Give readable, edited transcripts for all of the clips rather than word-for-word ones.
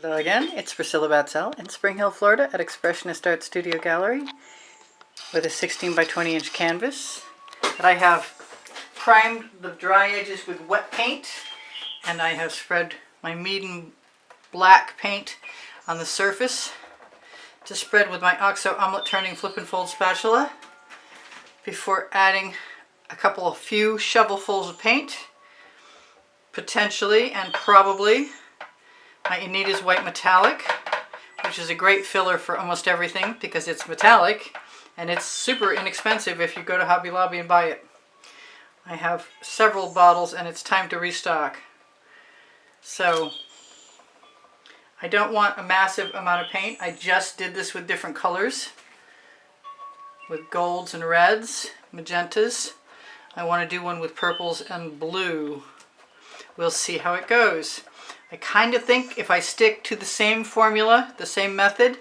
Hello again, it's Priscilla Batzell in Spring Hill, Florida at Expressionist Art Studio Gallery with a 16 by 20 inch canvas that I have primed the dry edges with wet paint, and I have spread my medium black paint on the surface to spread with my OXO omelet turning flip and fold spatula before adding a few shovelfuls of paint, potentially and probably my Anita's white metallic, which is a great filler for almost everything because it's metallic and it's super inexpensive if you go to Hobby Lobby and buy it. I have several bottles and it's time to restock. So I don't want a massive amount of paint. I just did this with different colors, with golds and reds, magentas. I want to do one with purples and blue. We'll see how it goes. I kind of think if I stick to the same formula, the same method,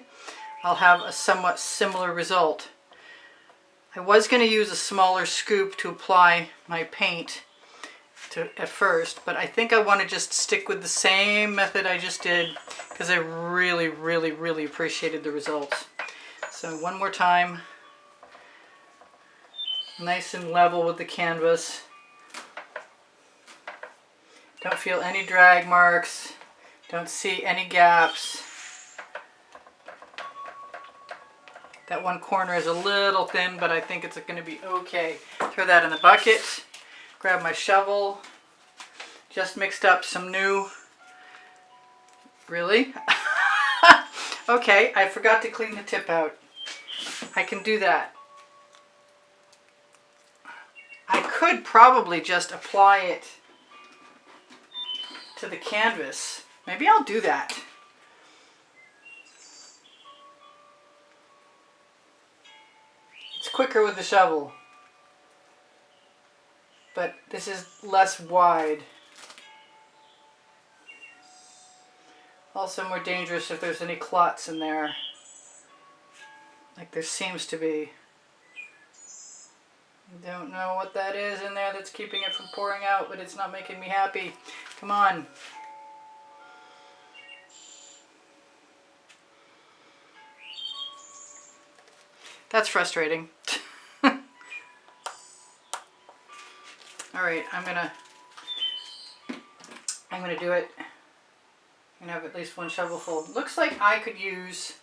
I'll have a somewhat similar result. I was going to use a smaller scoop to apply my paint at first, but I think I want to just stick with the same method I just did because I really appreciated the results. So one more time, nice and level with the canvas. Don't feel any drag marks. Don't see any gaps. That one corner is a little thin, but I think it's going to be okay. Throw that in the bucket. Grab my shovel. Just mixed up some new... Really? Okay, I forgot to clean the tip out. I can do that. I could probably just apply it to the canvas. Maybe I'll do that. It's quicker with the shovel, but this is less wide. Also more dangerous if there's any clots in there, like there seems to be. Don't know what that is in there that's keeping it from pouring out, but it's not making me happy. Come on. That's frustrating. Alright, I'm gonna do it. I'm gonna have at least one shovelful. Looks like I could use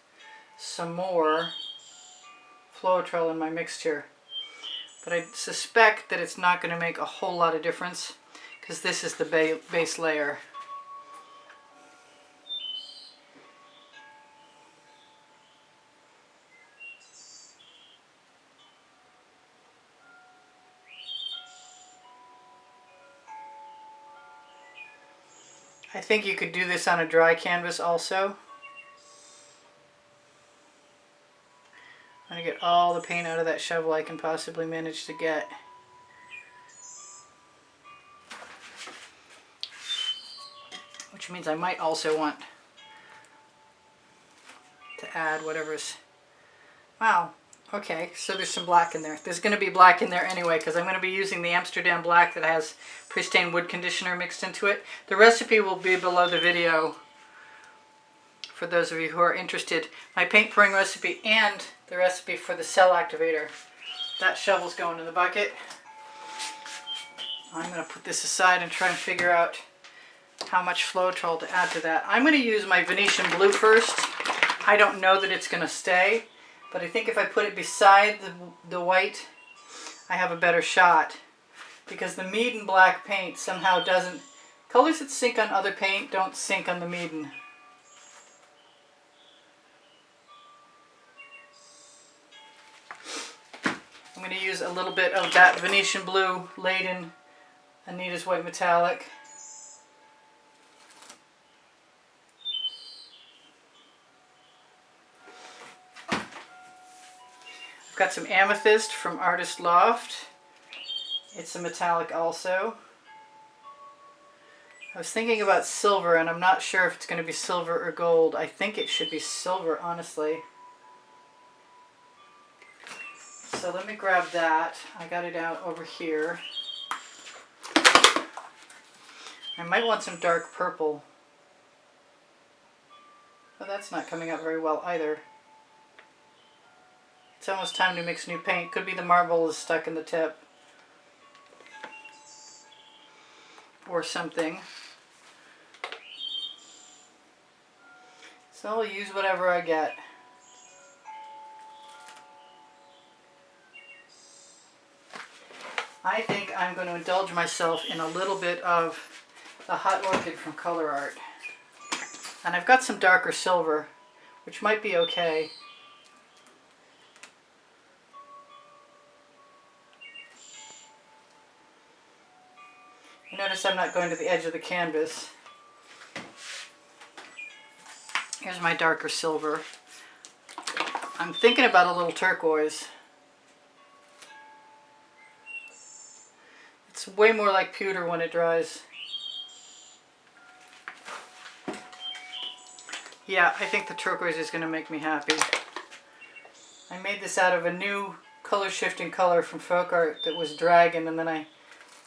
some more Floetrol in my mixture. But I suspect that it's not going to make a whole lot of difference because this is the base layer. I think you could do this on a dry canvas also. I'm going to get all the paint out of that shovel I can possibly manage to get. Which means I might also want to add whatever's... Wow, okay, so there's some black in there. There's going to be black in there anyway because I'm going to be using the Amsterdam black that has pristane wood conditioner mixed into it. The recipe will be below the video for those of you who are interested. My paint pouring recipe and the recipe for the cell activator. That shovel's going in the bucket. I'm going to put this aside and try and figure out how much Floetrol to add to that. I'm going to use my Venetian blue first. I don't know that it's going to stay, but I think if I put it beside the white, I have a better shot. Because the Meaden black paint somehow doesn't... Colors that sink on other paint don't sink on the Meaden. I'm going to use a little bit of that Venetian blue laid in Anita's white metallic. I've got some amethyst from Artist Loft. It's a metallic also. I was thinking about silver and I'm not sure if it's going to be silver or gold. I think it should be silver, honestly. So let me grab that. I got it out over here. I might want some dark purple. Well, that's not coming out very well either. It's almost time to mix new paint. Could be the marble is stuck in the tip. Or something. So I'll use whatever I get. I think I'm going to indulge myself in a little bit of the Hot Orchid from Deco-Art. And I've got some darker silver, which might be okay. You notice I'm not going to the edge of the canvas. Here's my darker silver. I'm thinking about a little turquoise. It's way more like pewter when it dries. Yeah, I think the turquoise is going to make me happy. I made this out of a new color shifting color from Deco-Art that was dragon, and then I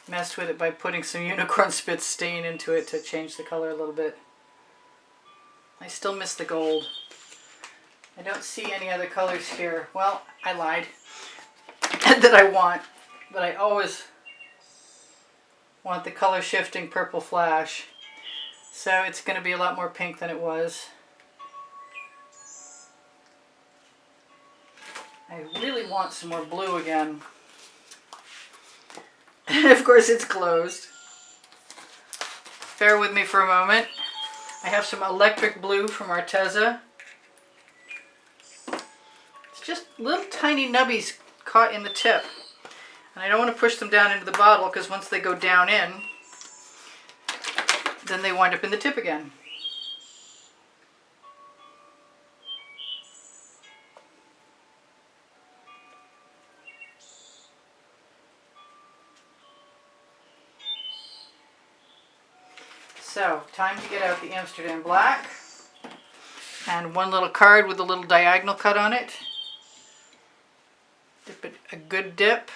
messed with it by putting some unicorn spit stain into it to change the color a little bit. I still miss the gold. I don't see any other colors here. Well, I lied. That I want, but I always want the color shifting purple flash. So it's going to be a lot more pink than it was. I really want some more blue again. Of course it's closed. Bear with me for a moment. I have some electric blue from Arteza. It's just little tiny nubbies caught in the tip. And I don't want to push them down into the bottle because once they go down in, then they wind up in the tip again. So, time to get out the Amsterdam Black. And one little card with a little diagonal cut on it. Dip it a good dip.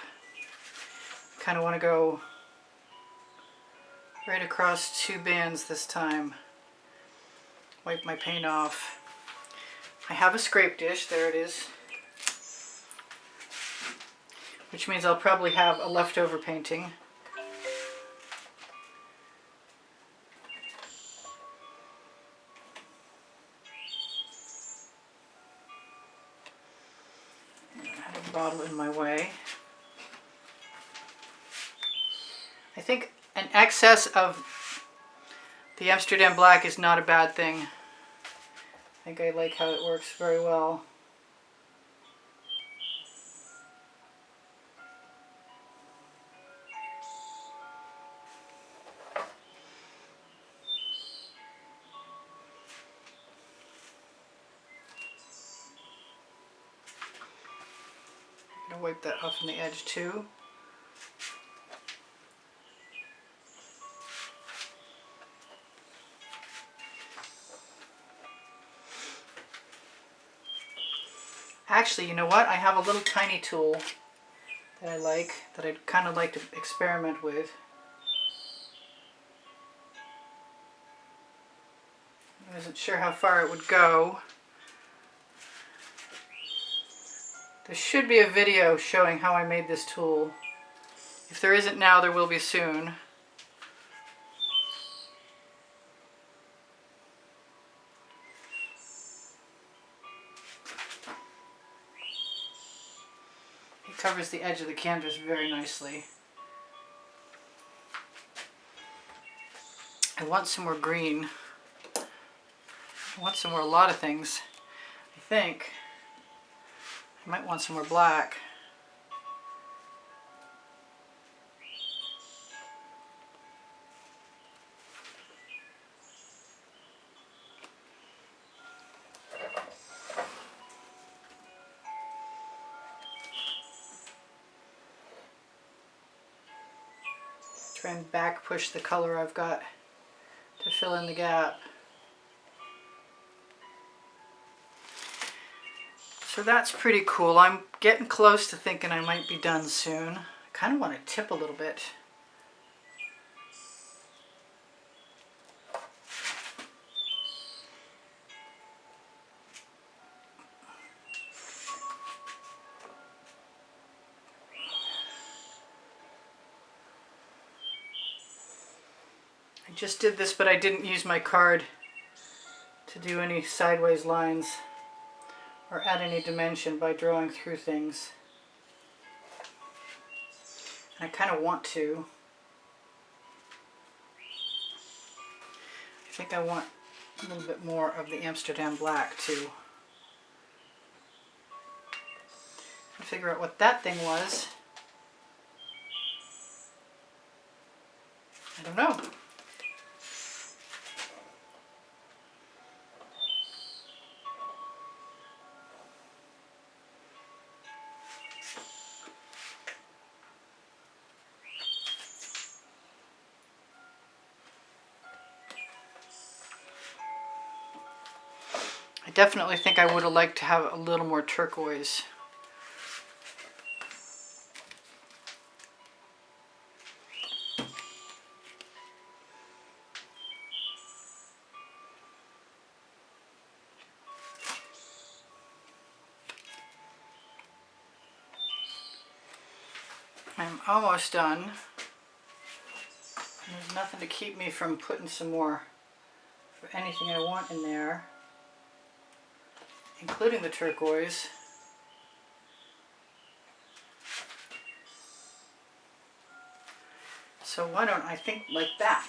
Kind of want to go right across two bands this time. Wipe my paint off. I have a scrape dish, there it is. Which means I'll probably have a leftover painting. Bottle in my way. I think an excess of the Amsterdam Black is not a bad thing. I think I like how it works very well. Wipe that off on the edge too. Actually, you know what? I have a little tiny tool that I like, that I'd kind of like to experiment with. I wasn't sure how far it would go. There should be a video showing how I made this tool. If there isn't now, there will be soon. It covers the edge of the canvas very nicely. I want some more green. I want some more, a lot of things, I think. I might want some more black. Try and back push the color I've got to fill in the gap. So that's pretty cool. I'm getting close to thinking I might be done soon. I kind of want to tip a little bit. I just did this, but I didn't use my card to do any sideways lines or add any dimension by drawing through things. And I kind of want to. I think I want a little bit more of the Amsterdam black too. And figure out what that thing was. I don't know. I definitely think I would have liked to have a little more turquoise. I'm almost done. There's nothing to keep me from putting some more for anything I want in there, including the turquoise. So why don't I think like that?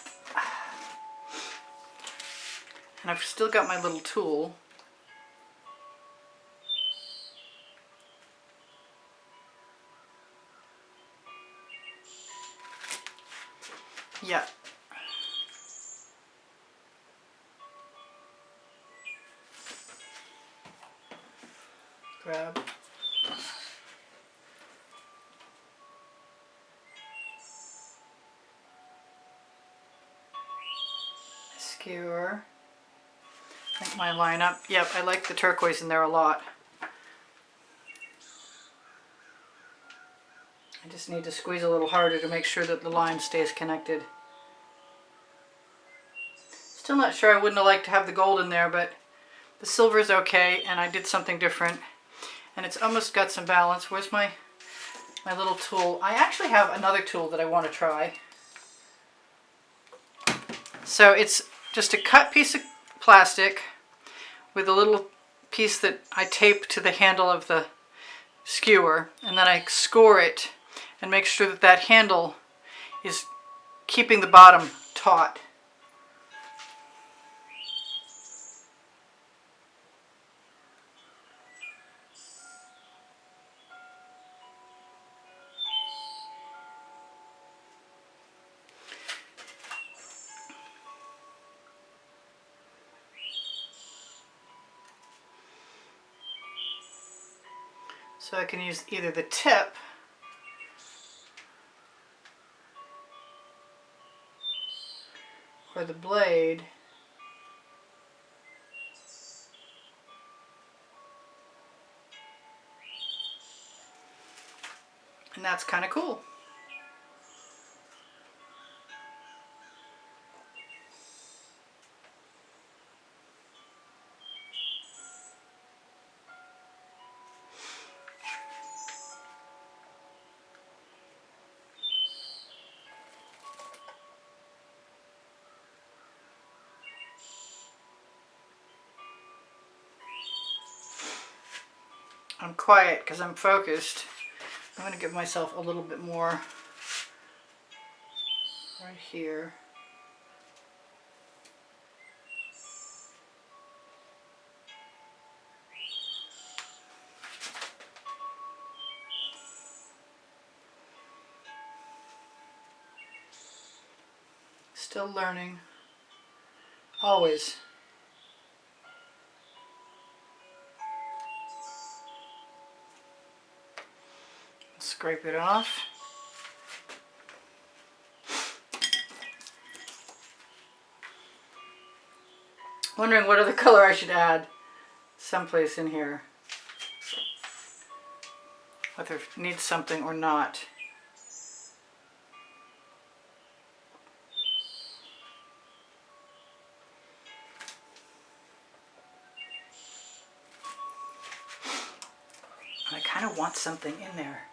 And I've still got my little tool. Yeah. Grab. Skewer. I think my line up. Yep, I like the turquoise in there a lot. I just need to squeeze a little harder to make sure that the line stays connected. Still not sure, I wouldn't have liked to have the gold in there, but the silver is okay, and I did something different. And it's almost got some balance. Where's my little tool? I actually have another tool that I want to try. So it's just a cut piece of plastic with a little piece that I tape to the handle of the skewer, and then I score it and make sure that that handle is keeping the bottom taut. So I can use either the tip or the blade and that's kind of cool. I'm quiet because I'm focused. I'm going to give myself a little bit more right here. Still learning. Always. Scrape it off. Wondering what other color I should add someplace in here. Whether it needs something or not. I kind of want something in there.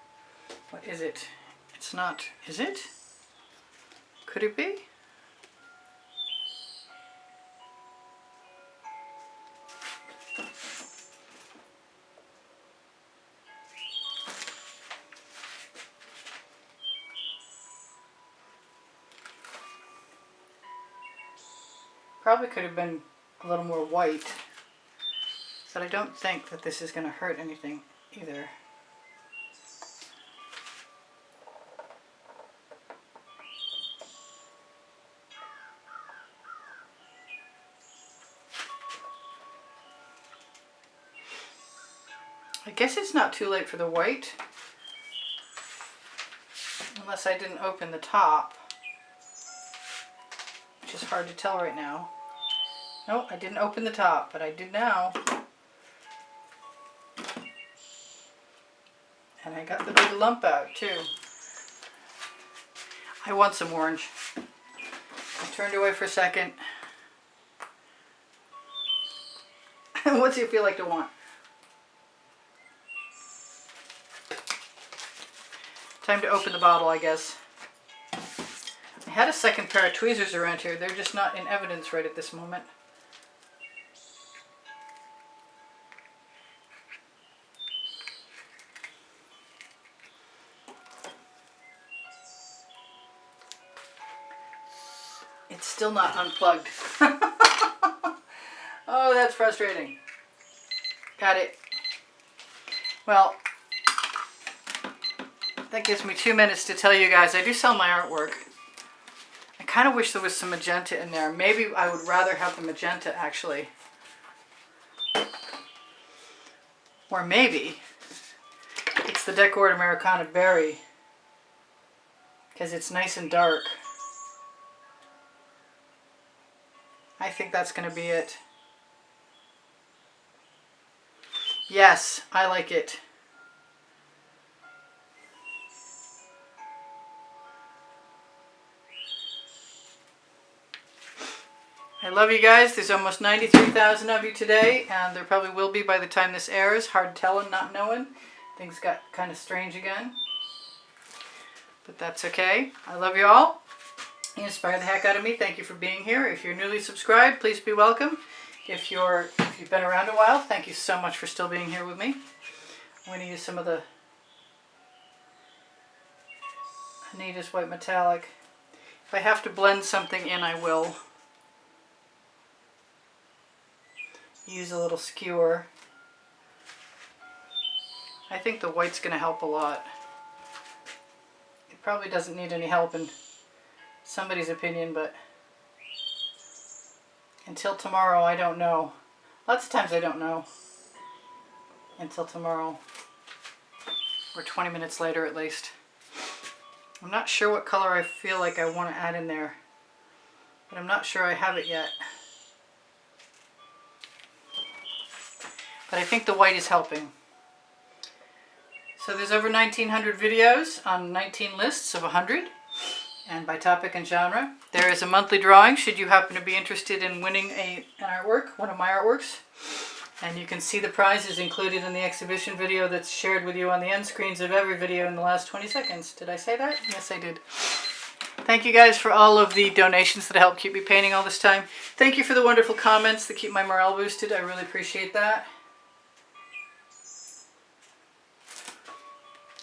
What is it? It's not. Is it? Could it be? probably could have been a little more white, but I don't think that this is going to hurt anything either. I guess it's not too late for the white, unless I didn't open the top, which is hard to tell right now. No, I didn't open the top, but I did now. And I got the big lump out too. I want some orange. I turned away for a second. What's it feel like to want? Time to open the bottle, I guess. I had a second pair of tweezers around here. They're just not in evidence right at this moment. It's still not unplugged. Oh, that's frustrating. Got it. Well, that gives me 2 minutes to tell you guys I do sell my artwork. I kind of wish there was some magenta in there. Maybe I would rather have the magenta actually. Or maybe it's the Deco-Art Americana Berry, because it's nice and dark. I think that's going to be it. Yes, I like it. I love you guys. There's almost 93,000 of you today, and there probably will be by the time this airs. Hard telling, not knowing. Things got kind of strange again. But that's okay. I love you all. You inspire the heck out of me. Thank you for being here. If you're newly subscribed, please be welcome. If you've been around a while, thank you so much for still being here with me. I'm going to use some of the Anita's White Metallic. If I have to blend something in, I will. Use a little skewer. I think the white's going to help a lot. It probably doesn't need any help in somebody's opinion, but until tomorrow I don't know. Lots of times I don't know until tomorrow, or 20 minutes later at least. I'm not sure what color I feel like I want to add in there, but I'm not sure I have it yet. But I think the white is helping. So there's over 1,900 videos on 19 lists of 100, and by topic and genre. There is a monthly drawing should you happen to be interested in winning an artwork, one of my artworks. And you can see the prizes included in the exhibition video that's shared with you on the end screens of every video in the last 20 seconds. Did I say that? Yes, I did. Thank you guys for all of the donations that help keep me painting all this time. Thank you for the wonderful comments that keep my morale boosted. I really appreciate that.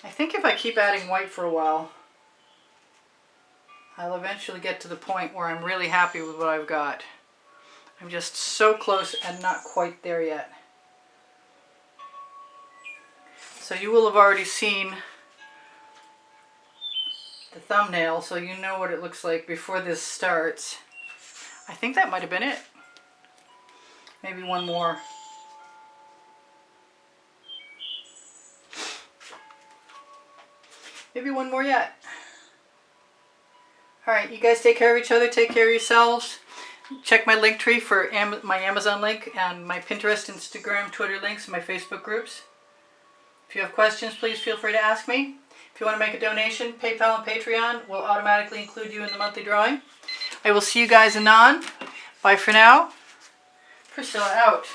I think if I keep adding white for a while, I'll eventually get to the point where I'm really happy with what I've got. I'm just so close and not quite there yet. So you will have already seen the thumbnail, so you know what it looks like before this starts. I think that might have been it. Maybe one more. Maybe one more yet. Alright, you guys take care of each other, take care of yourselves. Check my link tree for my Amazon link and my Pinterest, Instagram, Twitter links, and my Facebook groups. If you have questions, please feel free to ask me. If you want to make a donation, PayPal and Patreon will automatically include you in the monthly drawing. I will see you guys anon. Bye for now. Priscilla out.